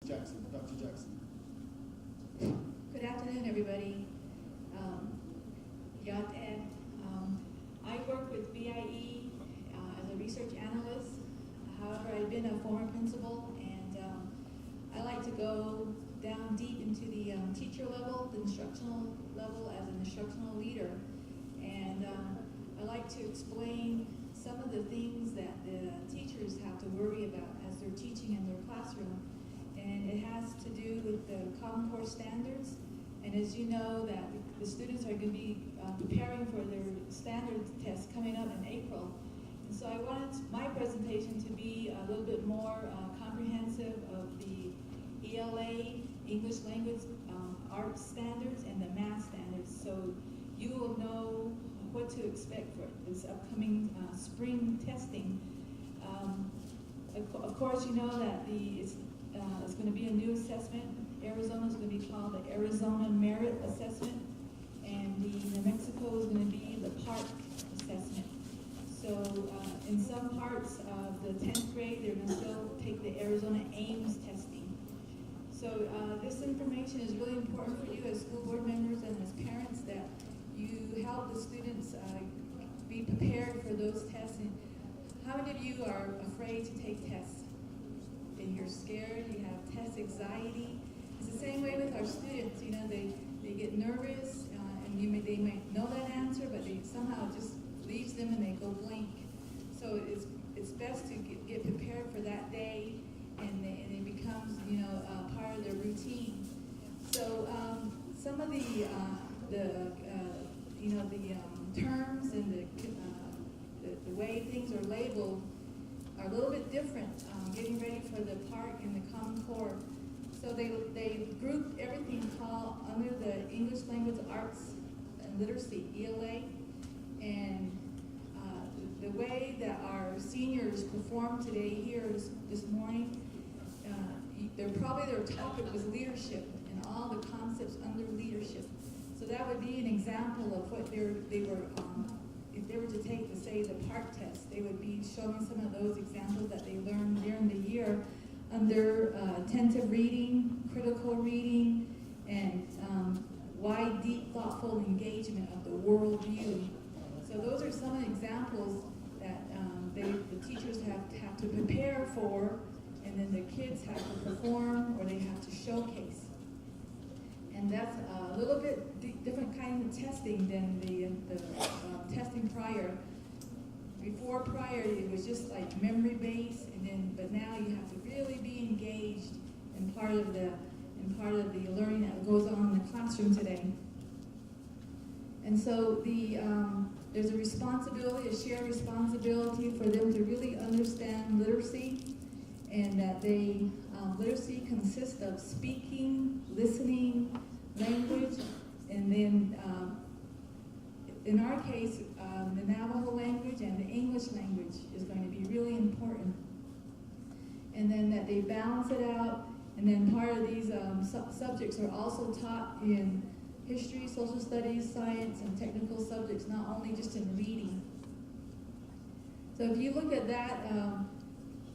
Jackson. Dr. Jackson. Good afternoon, everybody. Yat Ed. I work with BIE as a research analyst. However, I've been a former principal, and I like to go down deep into the teacher level, the instructional level as an instructional leader. And I like to explain some of the things that the teachers have to worry about as they're teaching in their classroom. And it has to do with the Common Core standards. And as you know, that the students are going to be preparing for their standard test coming up in April. And so I wanted my presentation to be a little bit more comprehensive of the ELA, English Language Arts standards, and the math standards. So you will know what to expect for this upcoming spring testing. Of course, you know that it's going to be a new assessment. Arizona is going to be called the Arizona Merit Assessment, and the New Mexico is going to be the PARC Assessment. So in some parts of the 10th grade, they're going to still take the Arizona Ames testing. So this information is really important for you as school board members and as parents, that you help the students be prepared for those tests. And how many of you are afraid to take tests? And you're scared, you have test anxiety. It's the same way with our students. You know, they get nervous, and they might know that answer, but they somehow just leaves them and they go blank. So it's best to get prepared for that day, and it becomes part of their routine. So some of the terms and the way things are labeled are a little bit different. Getting ready for the PARC and the Common Core. So they grouped everything under the English Language Arts and Literacy, ELA, and the way that our seniors performed today here this morning, their topic was leadership and all the concepts under leadership. So that would be an example of what they were, if they were to take, say, the PARC test, they would be showing some of those examples that they learned during the year under attentive reading, critical reading, and wide, deep, thoughtful engagement of the world view. So those are some examples that the teachers have to prepare for, and then the kids have to perform or they have to showcase. And that's a little bit different kind of testing than the testing prior. Before prior, it was just like memory based, but now you have to really be engaged in part of the learning that goes on in the classroom today. And so there's a responsibility, a shared responsibility for them to really understand literacy, and that literacy consists of speaking, listening, language, and then in our case, the Navajo language and the English language is going to be really important. And then that they balance it out, and then part of these subjects are also taught in history, social studies, science, and technical subjects, not only just in reading. So if you look at that,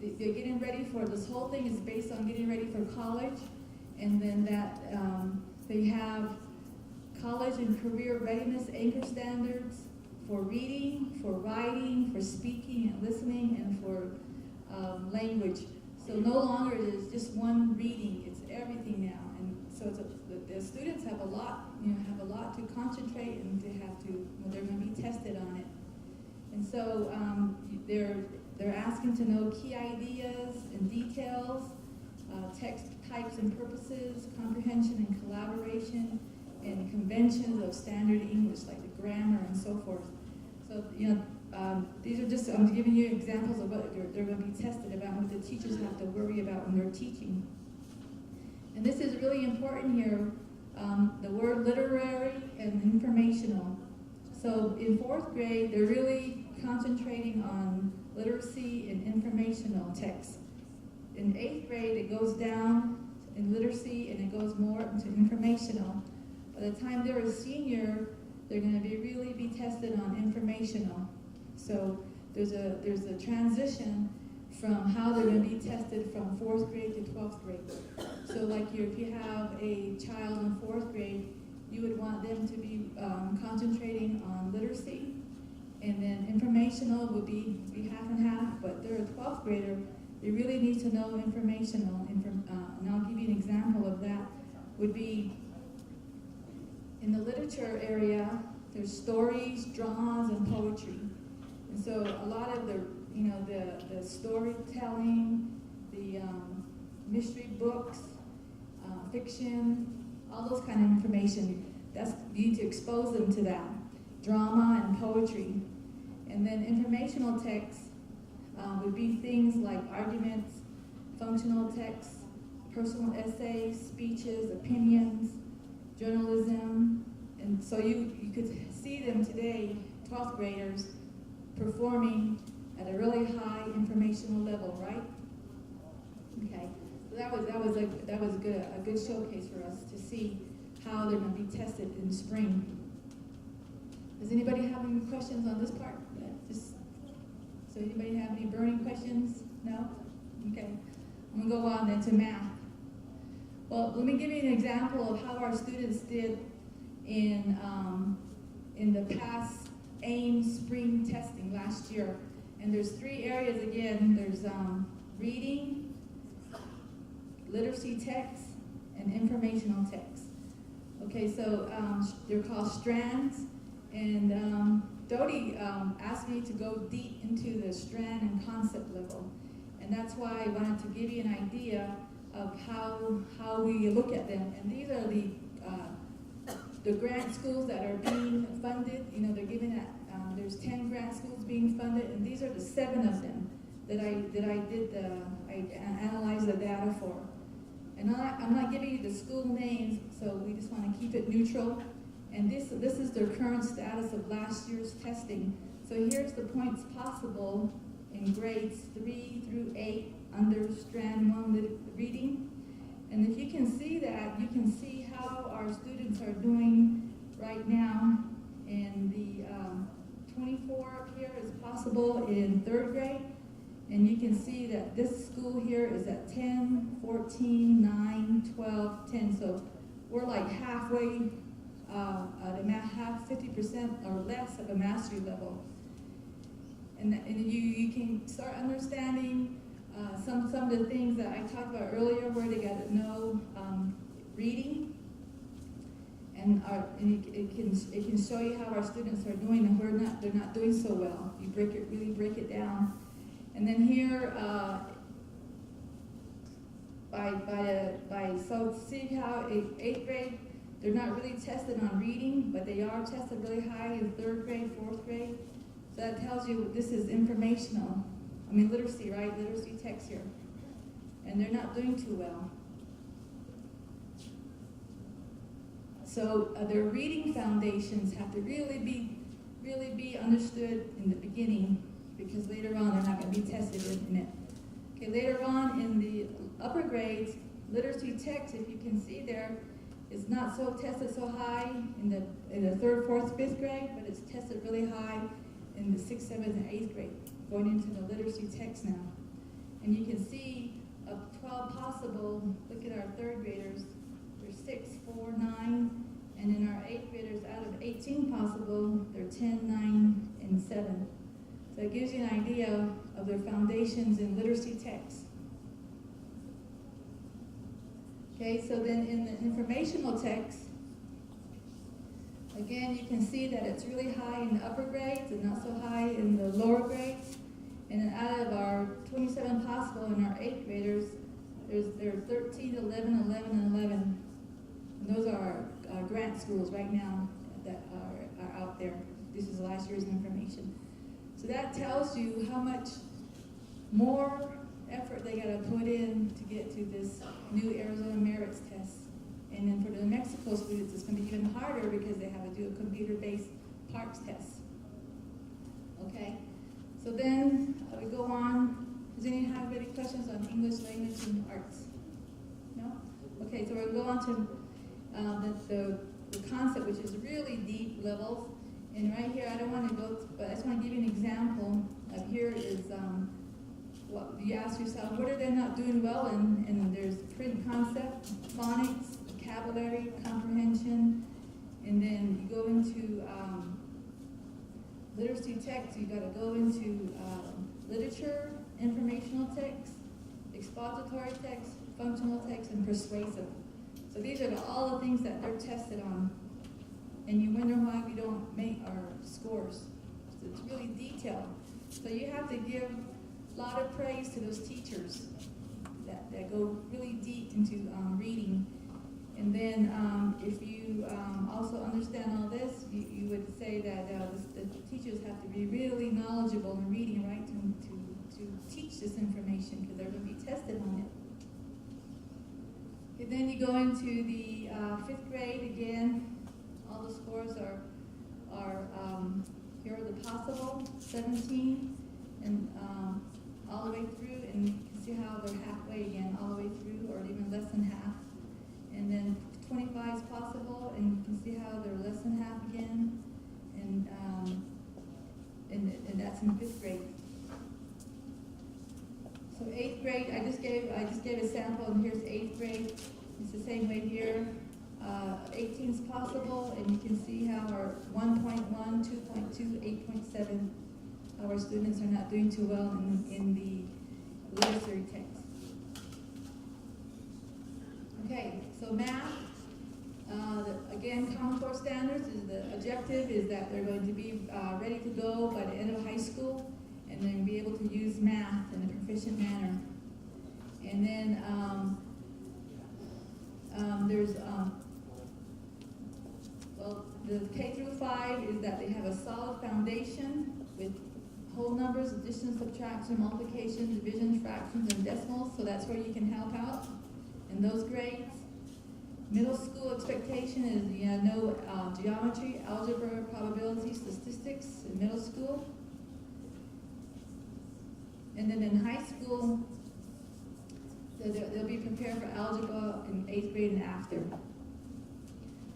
they're getting ready for, this whole thing is based on getting ready for college, and then that they have college and career readiness anchor standards for reading, for writing, for speaking and listening, and for language. So no longer is it just one reading; it's everything now. And so the students have a lot, to concentrate and they're going to be tested on it. And so they're asking to know key ideas and details, text types and purposes, comprehension and collaboration, and conventions of standard English, like the grammar and so forth. So, these are just, I'm giving you examples of what they're going to be tested about, what the teachers have to worry about when they're teaching. And this is really important here, the word literary and informational. So in 4th grade, they're really concentrating on literacy and informational text. In 8th grade, it goes down in literacy and it goes more into informational. By the time they're a senior, they're going to really be tested on informational. So there's a transition from how they're going to be tested from 4th grade to 12th grade. like if you have a child in 4th grade, you would want them to be concentrating on literacy, and then informational would be half and half, but they're a 12th grader, they really need to know informational. And I'll give you an example of that. Would be in the literature area, there's stories, dramas, and poetry. And so a lot of the storytelling, the mystery books, fiction, all those kind of information, you need to expose them to that. Drama and poetry. And then informational text would be things like arguments, functional texts, personal essays, speeches, opinions, journalism. And so you could see them today, 12th graders, performing at a really high informational level, right? Okay, so that was a good showcase for us to see how they're going to be tested in spring. Does anybody have any questions on this part? So anybody have any burning questions? No? Okay, I'm going to go on then to math. Well, let me give you an example of how our students did in the past AIM spring testing last year. And there's 3 areas again. There's reading, literacy text, and informational text. Okay, so they're called strands. And Dodie asked me to go deep into the strand and concept level. And that's why I wanted to give you an idea of how we look at them. And these are the grant schools that are being funded. You know, they're giving at there's 10 grant schools being funded, and these are the 7 of them that I analyzed the data for. And I'm not giving you the school names, so we just want to keep it neutral. And this is their current status of last year's testing. So here's the points possible in grades 3 through 8 under strand 1 reading. And if you can see that, you can see how our students are doing right now. And the 24 up here is possible in 3rd grade. And you can see that this school here is at 10, 14, 9, 12, 10. So we're like halfway, half 50% or less of a mastery level. And you can start understanding some of the things that I talked about earlier, where they got to know reading, and it can show you how our students are doing, and they're not doing so well. You really break it down, and then here so see how 8th grade they're not really tested on reading, but they are tested really high in 3rd grade, 4th grade. So that tells you this is informational. I mean, literacy, right? Literacy text here. And they're not doing too well. So their reading foundations have to really be understood in the beginning, because later on they're not going to be tested in it. Okay, later on in the upper grades, literacy text, if you can see there, is not so tested so high in the 3rd, 4th, 5th grade, but it's tested really high in the 6th, 7th, and 8th grade, going into the literacy text now. And you can see of 12 possible, look at our 3rd graders, there's 6, 4, 9, and in our 8th graders, out of 18 possible, they're 10, 9, and 7. So it gives you an idea of their foundations in literacy text. Okay, so then in the informational text, again, you can see that it's really high in the upper grades and not so high in the lower grades. And then out of our 27 possible in our 8th graders, there are 13, 11, 11, and 11. And those are our grant schools right now that are out there. This is last year's information. So that tells you how much more effort they got to put in to get to this new Arizona Merits test. And then for the New Mexico students, it's going to be even harder because they have to do a computer-based parks test. Okay, so then we go on. Does anyone have any questions on English language and arts? No? Okay, so we'll go on to the concept, which is really deep levels. And right here, I don't want to go, but I just want to give you an example. Here is well, you ask yourself, what are they not doing well in? And there's print concept, phonics, vocabulary, comprehension, and then you go into literacy text. You got to go into literature, informational text, expository text, functional text, and persuasive. So these are all the things that they're tested on. And you wonder why we don't make our scores. So it's really detailed. So you have to give a lot of praise to those teachers that go really deep into reading. And then if you also understand all this, you would say that the teachers have to be really knowledgeable in reading, right, to teach this information, because they're going to be tested on it. And then you go into the 5th grade again. All the scores are here are the possible 17, and all the way through, and you can see how they're halfway again, all the way through, or even less than half. And then 25 is possible, and you can see how they're less than half again, and that's in 5th grade. So 8th grade, I just gave a sample, and here's 8th grade. It's the same way here. 18 is possible, and you can see how our 1.1, 2.2, 8.7, our students are not doing too well in the literacy text. Okay, so math. Again, Common Core standards is the objective is that they're going to be ready to go by the end of high school, and then be able to use math in a proficient manner. And then there's well, the K through 5 is that they have a solid foundation with whole numbers, addition, subtraction, multiplication, division, fractions, and decimals. So that's where you can help out in those grades. Middle school expectation is know geometry, algebra, probability, statistics in middle school. And then in high school, they'll be prepared for algebra in 8th grade and after.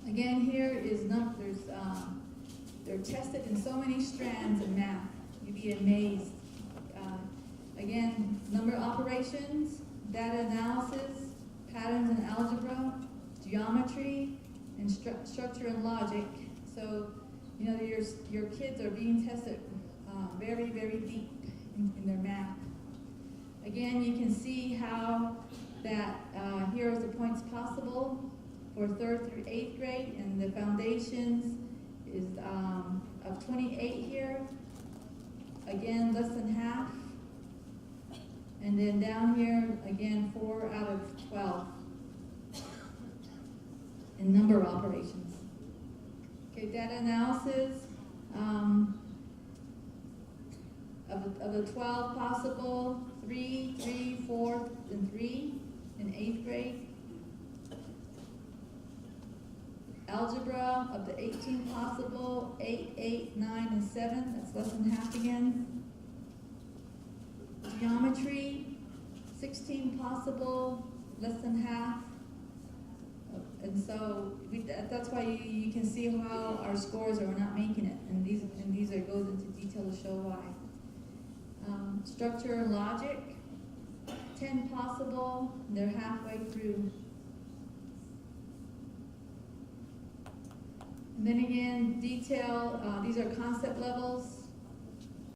Again, here is numbers. They're tested in so many strands in math. You'd be amazed. Again, number operations, data analysis, patterns in algebra, geometry, and structure and logic. So, your kids are being tested very, very deep in their math. Again, you can see how that here is the points possible for 3rd through 8th grade, and the foundations is of 28 here. Again, less than half. And then down here, again, 4 out of 12 in number operations. Okay, data analysis. Of the 12 possible, 3, 3, 4, and 3 in 8th grade. Algebra, of the 18 possible, 8, 8, 9, and 7, that's less than half again. Geometry, 16 possible, less than half. And so that's why you can see how our scores are not making it, and these goes into detail to show why. Structure and logic, 10 possible, they're halfway through. And then again, detail, these are concept levels.